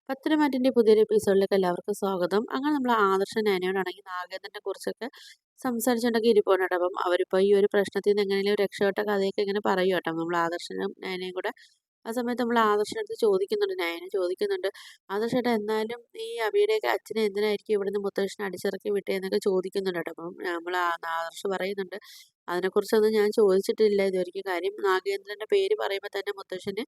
പത്തരമാറ്റിൻ്റെ പുതിയൊരു എപ്പിസോഡിലേക്ക് എല്ലാവർക്കും സ്വാഗതം. അങ്ങനെ നമ്മൾ ആദർശ നയനയോടാണെങ്കിൽ നാഗേന്ദ്രനെ കുറിച്ചൊക്കെ സംസാരിച്ചുകൊണ്ടൊക്കെ ഇരിപ്പുണ്ട് കേട്ടോ. അപ്പം അവരിപ്പോൾ ഈ ഒരു പ്രശ്നത്തിൽ നിന്ന് എങ്ങനെയും രക്ഷപ്പെട്ട കഥയൊക്കെ ഇങ്ങനെ പറയും കേട്ടോ. നമ്മൾ ആദർശനും നയനയും കൂടെ ആ സമയത്ത് നമ്മൾ ആദർശനടുത്ത് ചോദിക്കുന്നുണ്ട്, നയന ചോദിക്കുന്നുണ്ട്, ആദർശേട്ടാ എന്നാലും ഈ അബിയുടെയൊക്കെ അച്ഛനെ എന്തിനായിരിക്കും ഇവിടുന്ന് മുത്തശ്ശനെ അടിച്ചിറക്കി വിട്ടേന്നൊക്കെ ചോദിക്കുന്നുണ്ട് കേട്ടോ. അപ്പം നമ്മൾ ആദർശ് പറയുന്നുണ്ട്, അതിനെക്കുറിച്ചൊന്നും ഞാൻ ചോദിച്ചിട്ടില്ല ഇതുവരെയ്ക്കും. കാര്യം നാഗേന്ദ്രൻ്റെ പേര് പറയുമ്പോൾ തന്നെ മുത്തശ്ശന്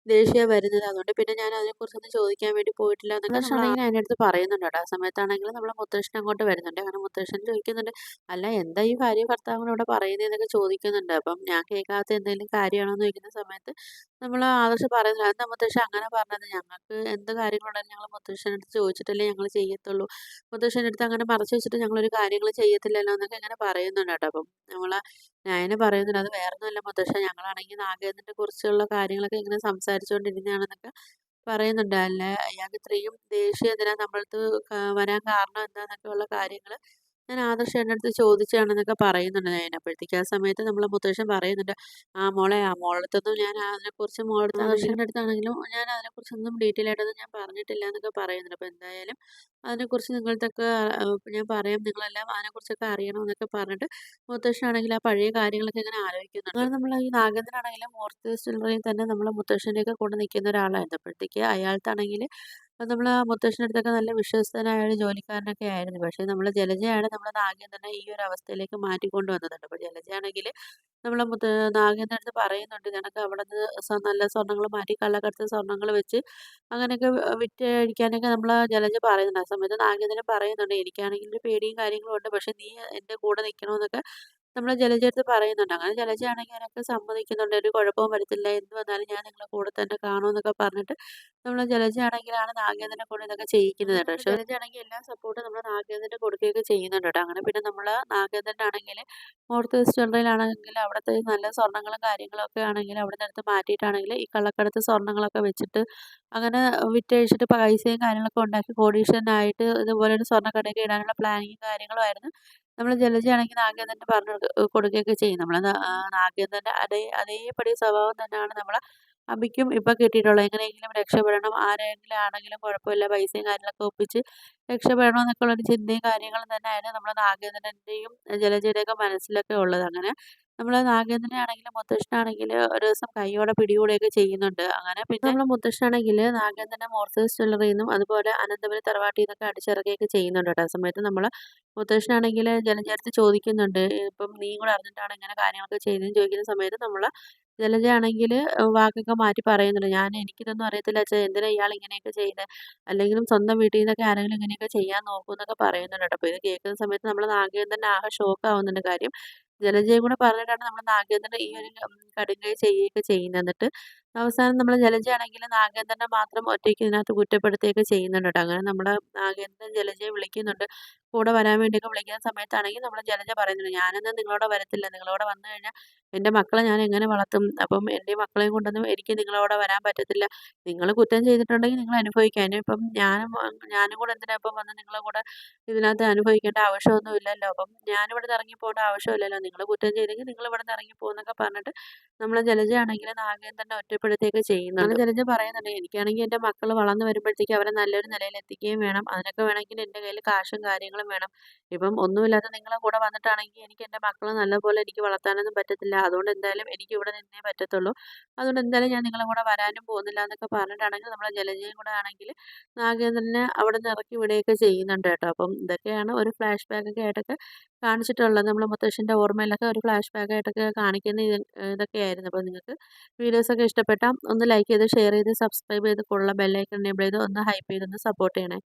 ദേഷ്യം വരുന്നത്. അതുകൊണ്ട് പിന്നെ ഞാൻ അതിനെക്കുറിച്ചൊന്നും ചോദിക്കാൻ വേണ്ടി പോയിട്ടില്ല എന്നൊക്കെ ആദർശാണെങ്കിൽ അതിൻ്റെ അടുത്ത് പറയുന്നുണ്ട് കേട്ടോ. ആ സമയത്താണെങ്കിൽ നമ്മളെ മുത്തശ്ശൻ അങ്ങോട്ട് വരുന്നുണ്ട്. അങ്ങനെ മുത്തശ്ശൻ ചോദിക്കുന്നുണ്ട്, അല്ല എന്താ ഈ ഭാര്യയും ഭർത്താവും കൂടെ ഇവിടെ പറയുന്നതെന്നൊക്കെ ചോദിക്കുന്നുണ്ട്. അപ്പം ഞാൻ കേൾക്കാത്ത എന്തെങ്കിലും കാര്യമാണോ എന്ന് ചോദിക്കുന്ന സമയത്ത് നമ്മൾ ആദർശ് പറയുന്നില്ല. എന്താ മുത്തശ്ശി അങ്ങനെ പറഞ്ഞത്? ഞങ്ങൾക്ക് എന്ത് കാര്യങ്ങളുണ്ടെങ്കിലും ഞങ്ങൾ മുത്തശ്ശൻ്റെ അടുത്ത് ചോദിച്ചിട്ടല്ലേ ഞങ്ങൾ ചെയ്യത്തുള്ളൂ. മുത്തശ്ശൻ്റെ അടുത്ത് അങ്ങനെ മറച്ചു വെച്ചിട്ട് ഞങ്ങളൊരു കാര്യങ്ങൾ ചെയ്യത്തില്ലല്ലോ എന്നൊക്കെ ഇങ്ങനെ പറയുന്നുണ്ട് കേട്ടോ. അപ്പം നമ്മളെ നയന പറയുന്നുണ്ട്, അത് വേറൊന്നുമല്ല മുത്തശ്ശാ, ഞങ്ങളാണെങ്കിൽ നാഗേന്ദ്രനെ കുറിച്ചുള്ള കാര്യങ്ങളൊക്കെ ഇങ്ങനെ സംസാരിച്ചുകൊണ്ടിരുന്നതാണെന്നൊക്കെ പറയുന്നുണ്ട്. അല്ല അയാൾക്ക് ഇത്രയും ദേഷ്യം എന്തിനാ നമ്മളടുത്ത് വരാൻ കാരണം എന്താന്നൊക്കെ ഉള്ള കാര്യങ്ങൾ ഞാൻ ആദർശ് എൻ്റെ അടുത്ത് ചോദിച്ചതാണെന്നൊക്കെ പറയുന്നുണ്ട് നയന. അപ്പോഴത്തേക്ക് ആ സമയത്ത് നമ്മളെ മുത്തശ്ശൻ പറയുന്നുണ്ട്, ആ മോളെ ആ മോളടുത്തൊന്നും ഞാൻ അതിനെക്കുറിച്ച് മോളടുത്ത് ആദർശിൻ്റെ അടുത്താണെങ്കിലും ഞാൻ അതിനെക്കുറിച്ചൊന്നും ഡീറ്റെയിൽ ആയിട്ടൊന്നും ഞാൻ പറഞ്ഞിട്ടില്ല എന്നൊക്കെ പറയുന്നുണ്ട്. അപ്പോൾ എന്തായാലും അതിനെക്കുറിച്ച് നിങ്ങളടുത്തൊക്കെ ഞാൻ പറയാം, നിങ്ങളെല്ലാം അതിനെക്കുറിച്ചൊക്കെ അറിയണമെന്നൊക്കെ പറഞ്ഞിട്ട് മുത്തശ്ശനാണെങ്കിൽ ആ പഴയ കാര്യങ്ങളൊക്കെ ഇങ്ങനെ ആലോചിക്കുന്നുണ്ട്. അങ്ങനെ നമ്മൾ ഈ നാഗേന്ദ്രനാണെങ്കിലും മൂർത്തി ചിൽഡ്രനിൽ തന്നെ നമ്മളെ മുത്തശ്ശൻ്റെയൊക്കെ കൂടെ നിൽക്കുന്ന ഒരാളായിരുന്നു. അപ്പോഴത്തേക്ക് അയാൾക്കാണെങ്കിൽ നമ്മൾ ആ മുത്തശ്ശൻ്റെ അടുത്തൊക്കെ നല്ല വിശ്വസ്തനായ ഒരു ജോലിക്കാരനൊക്കെ ആയിരുന്നു. പക്ഷേ നമ്മൾ ജലജയാണ് നമ്മളെ നാഗേന്ദ്രനെ ഈ ഒരു അവസ്ഥയിലേക്ക് മാറ്റിക്കൊണ്ട് വന്നത്. അപ്പോൾ ജലജയാണെങ്കിൽ നമ്മളെ നാഗേന്ദ്രൻ്റെ അടുത്ത് പറയുന്നുണ്ട്, നിനക്ക് അവിടുന്ന് നല്ല സ്വർണ്ണങ്ങൾ മാറ്റി കള്ളക്കടത്ത് സ്വർണ്ണങ്ങൾ വെച്ച് അങ്ങനെയൊക്കെ വിറ്റ് അഴിക്കാനൊക്കെ നമ്മളെ ജലജ പറയുന്നുണ്ട്. ആ സമയത്ത് നാഗേന്ദ്രൻ പറയുന്നുണ്ട്, എനിക്കാണെങ്കിൽ ഒരു പേടിയും കാര്യങ്ങളും ഉണ്ട്. പക്ഷേ നീ എൻ്റെ കൂടെ നിൽക്കണമെന്നൊക്കെ നമ്മളെ ജലജയടുത്ത് പറയുന്നുണ്ട്. അങ്ങനെ ജലജയാണെങ്കിൽ അതിനൊക്കെ സമ്മതിക്കുന്നുണ്ട്. ഒരു കുഴപ്പവും വരത്തില്ല. എന്ത് വന്നാലും ഞാൻ നിങ്ങളെ കൂടെ തന്നെ കാണുമെന്നൊക്കെ പറഞ്ഞിട്ട് നമ്മളെ ജലജയാണെങ്കിലാണ് നാഗേന്ദ്രനെ കൊണ്ട് ഇതൊക്കെ ചെയ്യിക്കുന്നത് കേട്ടോ. പക്ഷേ ജലജയാണെങ്കിൽ എല്ലാ സപ്പോർട്ടും നമ്മളെ നാഗേന്ദ്രന് കൊടുക്കുകയൊക്കെ ചെയ്യുന്നുണ്ട് കേട്ടോ. അങ്ങനെ പിന്നെ നമ്മളെ നാഗേന്ദ്രനാണെങ്കിൽ നോർത്ത് ഈസ്റ്റ് ജ്വല്ലറിയിലാണെങ്കിൽ അവിടുത്തെ നല്ല സ്വർണ്ണങ്ങളും കാര്യങ്ങളും ഒക്കെ ആണെങ്കിൽ അവിടുന്ന് എടുത്ത് മാറ്റിയിട്ടാണെങ്കിൽ ഈ കള്ളക്കടത്ത് സ്വർണ്ണങ്ങളൊക്കെ വെച്ചിട്ട് അങ്ങനെ വിറ്റഴിച്ചിട്ട് പൈസയും കാര്യങ്ങളൊക്കെ ഉണ്ടാക്കി കോടീശ്വരനായിട്ട് ഇതുപോലെ ഒരു സ്വർണ്ണക്കടയൊക്കെ ഇടാനുള്ള പ്ലാനിങ്ങും കാര്യങ്ങളും ആയിരുന്നു നമ്മള് ജലജയാണെങ്കിൽ നാഗേന്ദ്രന് പറഞ്ഞു കൊടുക്കുകയൊക്കെ ചെയ്യും. നമ്മളെ നാഗേന്ദ്രന്റെ അതേപടി സ്വഭാവം തന്നെയാണ് നമ്മളെ അഭിക്കും ഇപ്പൊ കിട്ടിയിട്ടുള്ളത്. എങ്ങനെയെങ്കിലും രക്ഷപ്പെടണം, ആരെങ്കിലും ആണെങ്കിലും കുഴപ്പമില്ല, പൈസയും കാര്യങ്ങളൊക്കെ ഒപ്പിച്ച് രക്ഷപ്പെടണം എന്നൊക്കെ ഉള്ളൊരു ചിന്തയും കാര്യങ്ങളും തന്നെയായിരുന്നു നമ്മളെ നാഗേന്ദ്രന്റെയും ജലജയുടെയൊക്കെ മനസ്സിലൊക്കെ ഉള്ളത്. അങ്ങനെ നമ്മളെ നാഗേന്ദ്രനെ ആണെങ്കിലും മുത്തശ്ശനാണെങ്കിലും ഒരു ദിവസം കൈയോടെ പിടികൂടുകയൊക്കെ ചെയ്യുന്നുണ്ട്. അങ്ങനെ പിന്നെ നമ്മളെ മുത്തശ്ശനാണെങ്കിൽ നാഗേന്ദ്രനെ മോർഫേസ് ജ്വല്ലറിയിൽ നിന്നും അതുപോലെ അനന്തപുരി തറവാട്ടിൽ നിന്നൊക്കെ അടിച്ചിറക്കുകയൊക്കെ ചെയ്യുന്നുണ്ട് കേട്ടോ. ആ സമയത്ത് നമ്മളെ മുത്തശ്ശനാണെങ്കിൽ ജലജയടുത്ത് ചോദിക്കുന്നുണ്ട്, ഇപ്പം നീയും കൂടെ അറിഞ്ഞിട്ടാണ് ഇങ്ങനെ കാര്യങ്ങളൊക്കെ ചെയ്തതെന്ന് ചോദിക്കുന്ന സമയത്ത് നമ്മളെ ജലജയാണെങ്കിൽ വാക്കൊക്കെ മാറ്റി പറയുന്നുണ്ട്, എനിക്കിതൊന്നും അറിയത്തില്ല അച്ഛാ, എന്തിനാ ഇയാൾ ഇങ്ങനെയൊക്കെ ചെയ്യുന്നത്, അല്ലെങ്കിലും സ്വന്തം വീട്ടിൽ നിന്നൊക്കെ ആരെങ്കിലും ഇങ്ങനെയൊക്കെ ചെയ്യാൻ നോക്കും എന്നൊക്കെ പറയുന്നുണ്ട് കേട്ടോ. അപ്പോൾ ഇത് കേൾക്കുന്ന സമയത്ത് നമ്മൾ നാഗേന്ദ്രൻ ആകെ ഷോക്ക് ആവുന്നുണ്ട്. കാര്യം ജലജയും കൂടെ പറഞ്ഞിട്ടാണ് നമ്മൾ നാഗേന്ദ്രൻ ഈ ഒരു കടുങ്കൈ ചെയ്യുകയൊക്കെ ചെയ്യുന്നത്. എന്നിട്ട് അവസാനം നമ്മൾ ജലജയാണെങ്കിൽ നാഗേന്ദ്രനെ മാത്രം ഒറ്റയ്ക്ക് ഇതിനകത്ത് കുറ്റപ്പെടുത്തുകയൊക്കെ ചെയ്യുന്നുണ്ട് കേട്ടോ. അങ്ങനെ നമ്മുടെ നാഗേന്ദ്രൻ ജലജയെ വിളിക്കുന്നുണ്ട്. കൂടെ വരാൻ വേണ്ടിയൊക്കെ വിളിക്കുന്ന സമയത്താണെങ്കിൽ നമ്മളെ ജലജ പറയുന്നുണ്ട്, ഞാനൊന്നും നിങ്ങളോടെ വരത്തില്ല. നിങ്ങളോടെ വന്നു കഴിഞ്ഞാൽ എൻ്റെ മക്കളെ ഞാൻ എങ്ങനെ വളർത്തും? അപ്പം എൻ്റെ മക്കളെയും കൊണ്ടൊന്നും എനിക്ക് നിങ്ങളോടെ വരാൻ പറ്റത്തില്ല. നിങ്ങൾ കുറ്റം ചെയ്തിട്ടുണ്ടെങ്കിൽ നിങ്ങൾ അനുഭവിക്കുക. ഇനിയിപ്പം ഞാനും കൂടെ എന്തിനാ ഇപ്പം വന്ന് നിങ്ങളെ കൂടെ ഇതിനകത്ത് അനുഭവിക്കേണ്ട ആവശ്യമൊന്നും ഇല്ലല്ലോ. അപ്പം ഞാനിവിടുന്ന് ഇറങ്ങിപ്പോകേണ്ട ആവശ്യമില്ലല്ലോ. നിങ്ങൾ കുറ്റം ചെയ്തെങ്കിൽ നിങ്ങൾ ഇവിടുന്ന് ഇറങ്ങിപ്പോന്നൊക്കെ പറഞ്ഞിട്ട് നമ്മളെ ജലജയാണെങ്കിൽ നാഗേന്ദ്രനെ ഒറ്റപ്പെടുത്തുകയൊക്കെ ചെയ്യുന്നുണ്ട്. അങ്ങനെ ജലജ പറയുന്നുണ്ട്, എനിക്കാണെങ്കിൽ എൻ്റെ മക്കൾ വളർന്നു വരുമ്പോഴത്തേക്ക് അവരെ നല്ലൊരു നിലയിൽ എത്തിക്കുകയും വേണം. അതിനൊക്കെ വേണമെങ്കിൽ എൻ്റെ കയ്യിൽ കാശും കാര്യങ്ങളും വേണം. ഇപ്പം ഒന്നുമില്ലാതെ നിങ്ങളെ കൂടെ വന്നിട്ടാണെങ്കിൽ എനിക്ക് എൻ്റെ മക്കളെ നല്ലപോലെ എനിക്ക് വളർത്താനൊന്നും പറ്റത്തില്ല. അതുകൊണ്ട് എന്തായാലും എനിക്ക് ഇവിടെ നിന്നേ പറ്റത്തുള്ളൂ. അതുകൊണ്ട് എന്തായാലും ഞാൻ നിങ്ങളെ കൂടെ വരാനും പോകുന്നില്ല എന്നൊക്കെ പറഞ്ഞിട്ടാണെങ്കിൽ നമ്മളെ ജലജയും കൂടെ ആണെങ്കിൽ നാഗേന്ദ്രനെ അവിടെ നിന്ന് ഇറക്കി വിടുകയൊക്കെ ചെയ്യുന്നുണ്ട് കേട്ടോ. അപ്പം ഇതൊക്കെയാണ് ഒരു ഫ്ലാഷ് ബാക്ക് ഒക്കെ ആയിട്ടൊക്കെ കാണിച്ചിട്ടുള്ളത്. നമ്മളെ മുത്തശ്ശൻ്റെ ഓർമ്മയിലൊക്കെ ഒരു ഫ്ലാഷ് ബാക്ക് ആയിട്ടൊക്കെ കാണിക്കുന്ന ഇതൊക്കെയായിരുന്നു. അപ്പോൾ നിങ്ങൾക്ക് വീഡിയോസൊക്കെ ഇഷ്ടപ്പെട്ടാൽ ഒന്ന് ലൈക്ക് ചെയ്ത് ഷെയർ ചെയ്ത് സബ്സ്ക്രൈബ് ചെയ്ത് കൂടെയുള്ള ബെല്ലൈക്കൺ എനേബിൾ ചെയ്ത് ഒന്ന് ഹൈപ്പ് ചെയ്ത് ഒന്ന് സപ്പോർട്ട് ചെയ്യണേ.